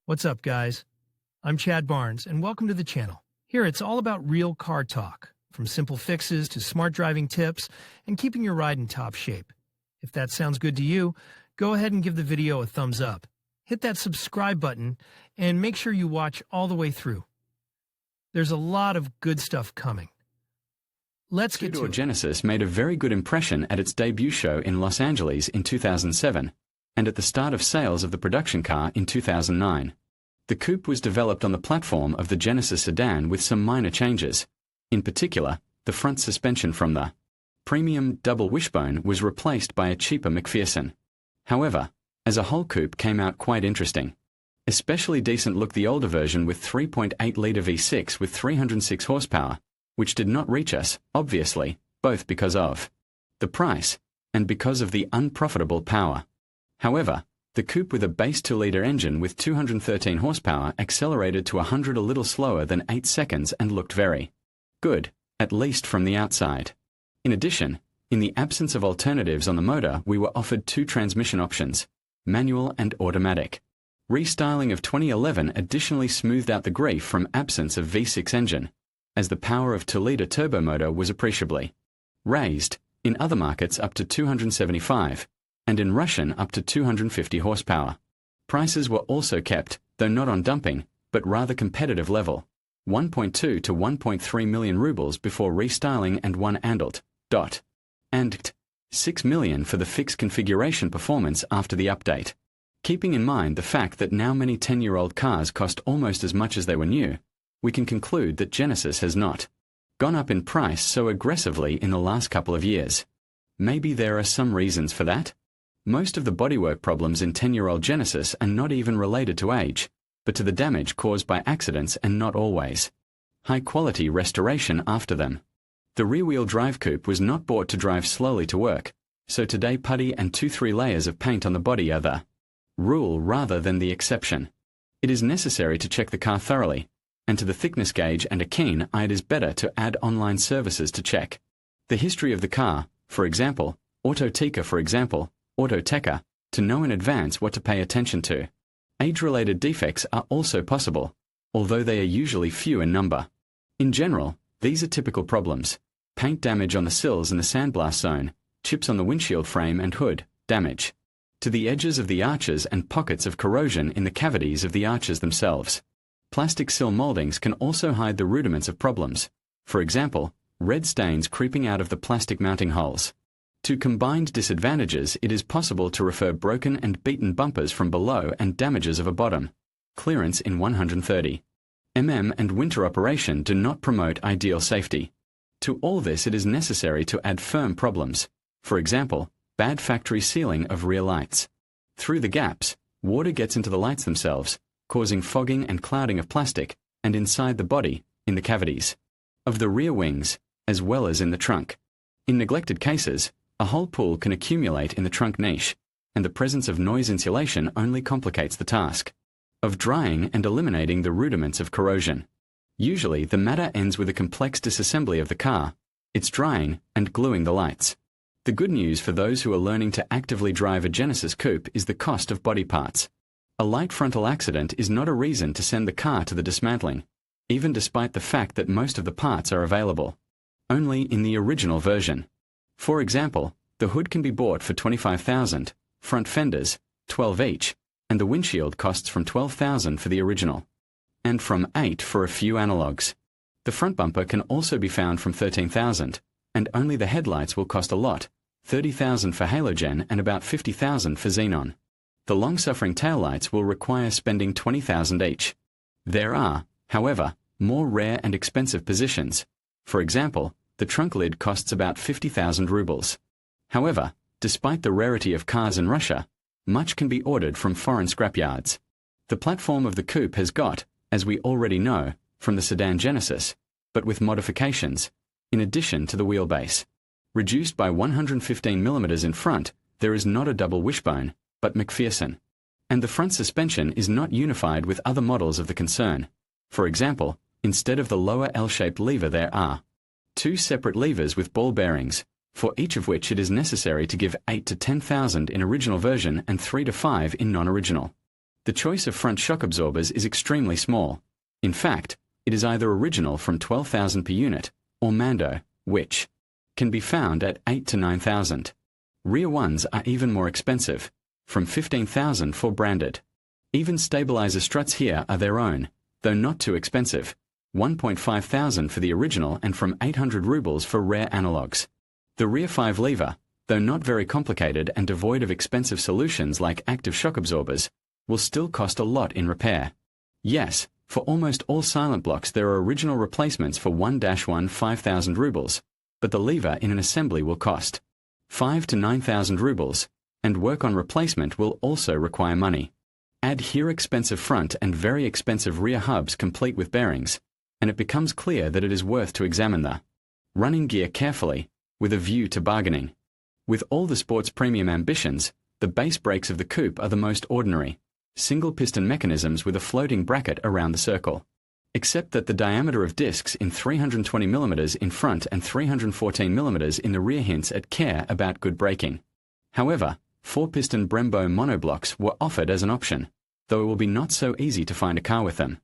What's up, guys? I'm Chad Barnes, and welcome to the channel. Here, it's all about real car talk, from simple fixes to smart driving tips and keeping your ride in top shape. If that sounds good to you, go ahead and give the video a thumbs up. Hit that subscribe button, and make sure you watch all the way through. There's a lot of good stuff coming. Let's get to it. Genesis made a very good impression at its debut show in Los Angeles in 2007, and at the start of sales of the production car in 2009. The coupe was developed on the platform of the Genesis sedan with some minor changes. In particular, the front suspension from the premium double wishbone was replaced by a cheaper McPherson. However, as a whole, coupe came out quite interesting. Especially decent looked the older version with 3.8-litre V6 with 306 horsepower, which did not reach us, obviously, both because of the price and because of the unprofitable power. However, the coupe with a base 2-litre engine with 213 horsepower accelerated to 100 a little slower than 8 seconds and looked very good, at least from the outside. In addition, in the absence of alternatives on the motor, we were offered 2 transmission options, manual and automatic. Restyling of 2011 additionally smoothed out the grief from absence of V6 engine, as the power of 2-litre turbo motor was appreciably raised, in other markets up to 275, and in Russian up to 250 horsepower. Prices were also kept, though not on dumping, but rather competitive level, 1.2 to 1.3 million rubles before restyling and and 6 million for the fixed configuration performance after the update. Keeping in mind the fact that now many 10-year-old cars cost almost as much as they were new, we can conclude that Genesis has not gone up in price so aggressively in the last couple of years. Maybe there are some reasons for that? Most of the bodywork problems in 10-year-old Genesis are not even related to age, but to the damage caused by accidents and not always high-quality restoration after them. The rear-wheel drive coupe was not bought to drive slowly to work, so today putty and 2-3 layers of paint on the body are the rule rather than the exception. It is necessary to check the car thoroughly, and to the thickness gauge and a keen eye it is better to add online services to check the history of the car, for example, Autoteca Autoteca, to know in advance what to pay attention to. Age-related defects are also possible, although they are usually few in number. In general, these are typical problems: paint damage on the sills in the sandblast zone, chips on the windshield frame and hood, damage to the edges of the arches and pockets of corrosion in the cavities of the arches themselves. Plastic sill moldings can also hide the rudiments of problems, for example, red stains creeping out of the plastic mounting holes. To combined disadvantages, it is possible to refer broken and beaten bumpers from below and damages of a bottom clearance in 130 mm and winter operation do not promote ideal safety. To all this, it is necessary to add firm problems, for example, bad factory sealing of rear lights. Through the gaps, water gets into the lights themselves, causing fogging and clouding of plastic, and inside the body, in the cavities of the rear wings, as well as in the trunk. In neglected cases, a hole pool can accumulate in the trunk niche, and the presence of noise insulation only complicates the task of drying and eliminating the rudiments of corrosion. Usually, the matter ends with a complex disassembly of the car, its drying, and gluing the lights. The good news for those who are learning to actively drive a Genesis coupe is the cost of body parts. A light frontal accident is not a reason to send the car to the dismantling, even despite the fact that most of the parts are available only in the original version. For example, the hood can be bought for $25,000, front fenders, $12,000 each, and the windshield costs from $12,000 for the original, and from $8,000 for a few analogs. The front bumper can also be found from $13,000, and only the headlights will cost a lot, $30,000 for halogen and about $50,000 for xenon. The long-suffering taillights will require spending $20,000 each. There are, however, more rare and expensive positions. For example, the trunk lid costs about 50,000 rubles. However, despite the rarity of cars in Russia, much can be ordered from foreign scrapyards. The platform of the coupe has got, as we already know, from the sedan Genesis, but with modifications, in addition to the wheelbase. Reduced by 115 mm in front, there is not a double wishbone, but McPherson. And the front suspension is not unified with other models of the concern. For example, instead of the lower L-shaped lever there are 2 separate levers with ball bearings, for each of which it is necessary to give 8 to 10,000 in original version and 3 to 5 in non-original. The choice of front shock absorbers is extremely small. In fact, it is either original from 12,000 per unit or Mando, which can be found at 8 to 9,000. Rear ones are even more expensive, from 15,000 for branded. Even stabilizer struts here are their own, though not too expensive. 1.5 thousand for the original and from 800 rubles for rare analogs. The rear 5-lever, though not very complicated and devoid of expensive solutions like active shock absorbers, will still cost a lot in repair. Yes, for almost all silent blocks there are original replacements for 1-1 5,000 rubles, but the lever in an assembly will cost 5 to 9,000 rubles, and work on replacement will also require money. Add here expensive front and very expensive rear hubs complete with bearings, and it becomes clear that it is worth to examine the running gear carefully, with a view to bargaining. With all the sport's premium ambitions, the base brakes of the coupe are the most ordinary, single-piston mechanisms with a floating bracket around the circle. Except that the diameter of discs in 320mm in front and 314mm in the rear hints at care about good braking. However, 4-piston Brembo monoblocks were offered as an option, though it will be not so easy to find a car with them.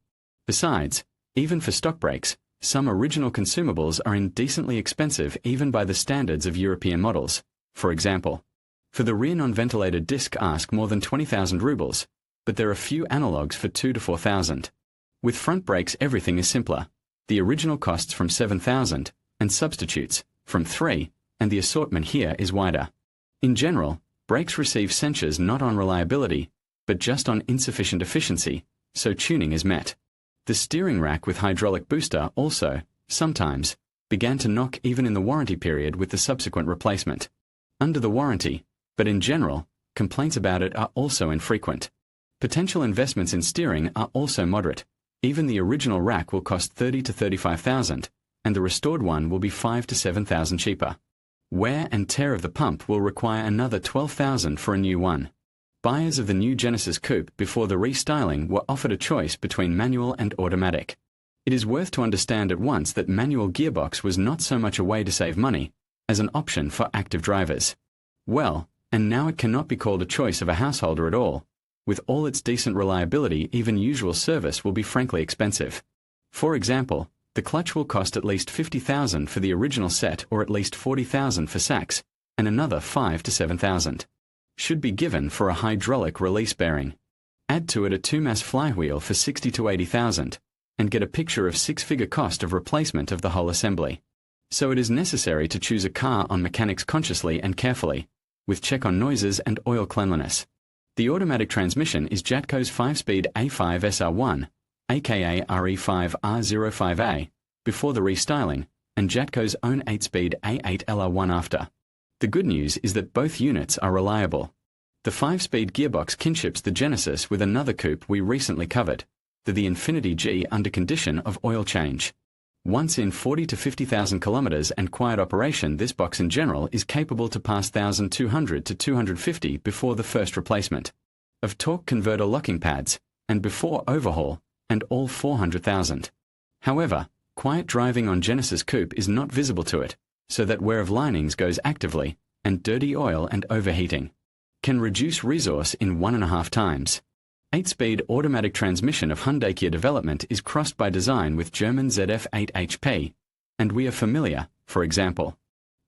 Besides, even for stock brakes, some original consumables are indecently expensive even by the standards of European models. For example, for the rear non-ventilated disc ask more than 20,000 rubles, but there are few analogs for 2 to 4,000. With front brakes everything is simpler. The original costs from 7,000, and substitutes from 3, and the assortment here is wider. In general, brakes receive censures not on reliability, but just on insufficient efficiency, so tuning is met. The steering rack with hydraulic booster also, sometimes, began to knock even in the warranty period with the subsequent replacement. Under the warranty, but in general, complaints about it are also infrequent. Potential investments in steering are also moderate. Even the original rack will cost 30 to 35,000, and the restored one will be 5 to 7,000 cheaper. Wear and tear of the pump will require another 12,000 for a new one. Buyers of the new Genesis Coupe before the restyling were offered a choice between manual and automatic. It is worth to understand at once that manual gearbox was not so much a way to save money, as an option for active drivers. Well, and now it cannot be called a choice of a householder at all. With all its decent reliability, even usual service will be frankly expensive. For example, the clutch will cost at least 50,000 for the original set or at least 40,000 for Sachs, and another 5 to 7,000 should be given for a hydraulic release bearing. Add to it a 2-mass flywheel for 60 to 80,000, and get a picture of 6-figure cost of replacement of the whole assembly. So it is necessary to choose a car on mechanics consciously and carefully, with check on noises and oil cleanliness. The automatic transmission is Jatco's 5-speed A5 SR1, aka RE5R05A, before the restyling, and Jatco's own 8-speed A8 LR1 after. The good news is that both units are reliable. The 5-speed gearbox kinships the Genesis with another coupe we recently covered, the Infiniti G, under condition of oil change. Once in 40 to 50,000 kilometers and quiet operation, this box in general is capable to pass 1,200 to 250 before the first replacement of torque converter locking pads, and before overhaul, and all 400,000. However, quiet driving on Genesis Coupe is not visible to it, so that wear of linings goes actively, and dirty oil and overheating can reduce resource in 1.5 times. 8-speed automatic transmission of Hyundai Kia development is crossed by design with German ZF8 HP, and we are familiar, for example,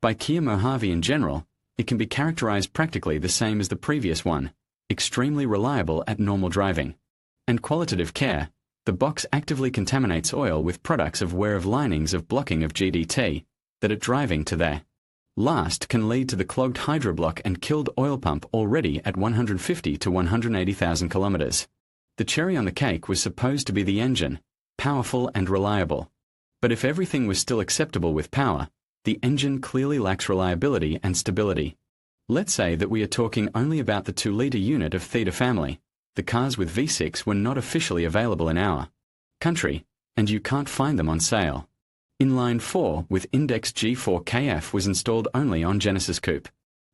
by Kia Mojave in general. It can be characterized practically the same as the previous one, extremely reliable at normal driving. And qualitative care, the box actively contaminates oil with products of wear of linings of blocking of GDT, that at driving to their last can lead to the clogged hydroblock and killed oil pump already at 150 to 180,000 kilometers. The cherry on the cake was supposed to be the engine, powerful and reliable. But if everything was still acceptable with power, the engine clearly lacks reliability and stability. Let's say that we are talking only about the 2-liter unit of Theta family. The cars with V6 were not officially available in our country, and you can't find them on sale. Inline 4 with index G4KF was installed only on Genesis Coupe.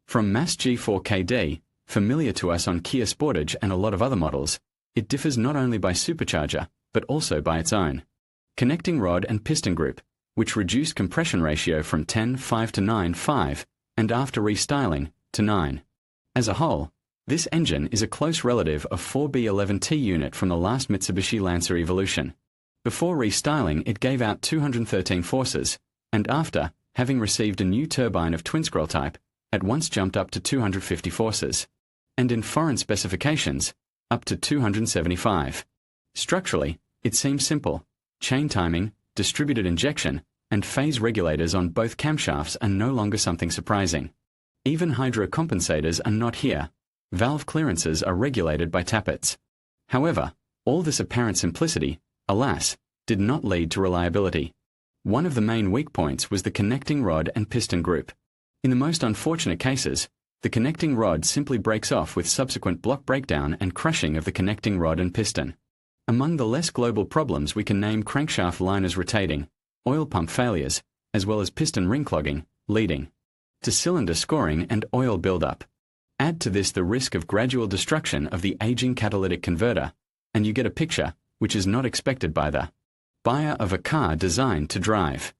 From mass G4KD, familiar to us on Kia Sportage and a lot of other models, it differs not only by supercharger, but also by its own connecting rod and piston group, which reduced compression ratio from 10.5 to 9.5, and after restyling, to 9. As a whole, This engine is a close relative of 4B11T unit from the last Mitsubishi Lancer Evolution. Before restyling, it gave out 213 forces, and after, having received a new turbine of twin-scroll type, at once jumped up to 250 forces. And in foreign specifications, up to 275. Structurally, it seems simple. Chain timing, distributed injection, and phase regulators on both camshafts are no longer something surprising. Even hydrocompensators are not here. Valve clearances are regulated by tappets. However, all this apparent simplicity, alas, did not lead to reliability. One of the main weak points was the connecting rod and piston group. In the most unfortunate cases, the connecting rod simply breaks off with subsequent block breakdown and crushing of the connecting rod and piston. Among the less global problems we can name crankshaft liners rotating, oil pump failures, as well as piston ring clogging, leading to cylinder scoring and oil buildup. Add to this the risk of gradual destruction of the aging catalytic converter, and you get a picture which is not expected by the buyer of a car designed to drive.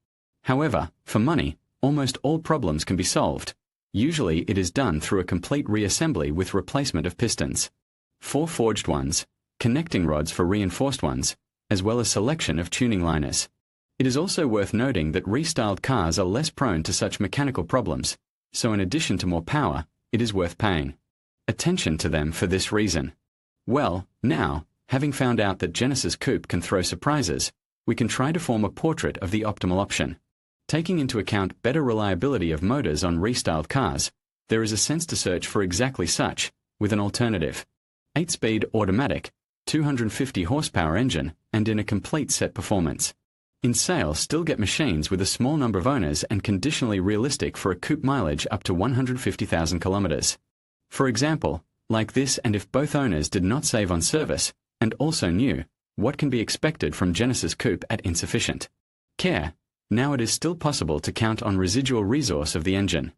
However, for money, almost all problems can be solved. Usually it is done through a complete reassembly with replacement of pistons, 4 forged ones, connecting rods for reinforced ones, as well as selection of tuning liners. It is also worth noting that restyled cars are less prone to such mechanical problems, so in addition to more power, it is worth paying attention to them for this reason. Well, now, having found out that Genesis Coupe can throw surprises, we can try to form a portrait of the optimal option. Taking into account better reliability of motors on restyled cars, there is a sense to search for exactly such, with an alternative 8-speed automatic, 250 horsepower engine, and in a complete set performance. In sale, still get machines with a small number of owners and conditionally realistic for a coupe mileage up to 150,000 kilometers. For example, like this, and if both owners did not save on service, and also knew what can be expected from Genesis Coupe at insufficient care, now it is still possible to count on residual resource of the engine.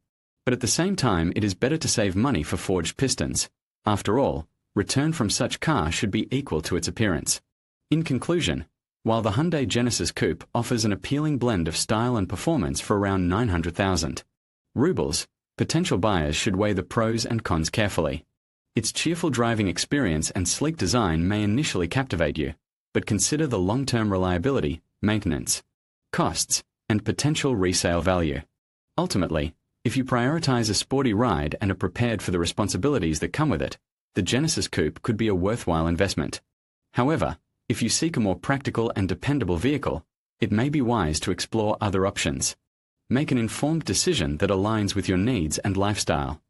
But at the same time, it is better to save money for forged pistons. After all, return from such car should be equal to its appearance. In conclusion, while the Hyundai Genesis Coupe offers an appealing blend of style and performance for around 900,000 rubles, potential buyers should weigh the pros and cons carefully. Its cheerful driving experience and sleek design may initially captivate you, but consider the long-term reliability, maintenance, costs, and potential resale value. Ultimately, if you prioritize a sporty ride and are prepared for the responsibilities that come with it, the Genesis Coupe could be a worthwhile investment. However, if you seek a more practical and dependable vehicle, it may be wise to explore other options. Make an informed decision that aligns with your needs and lifestyle.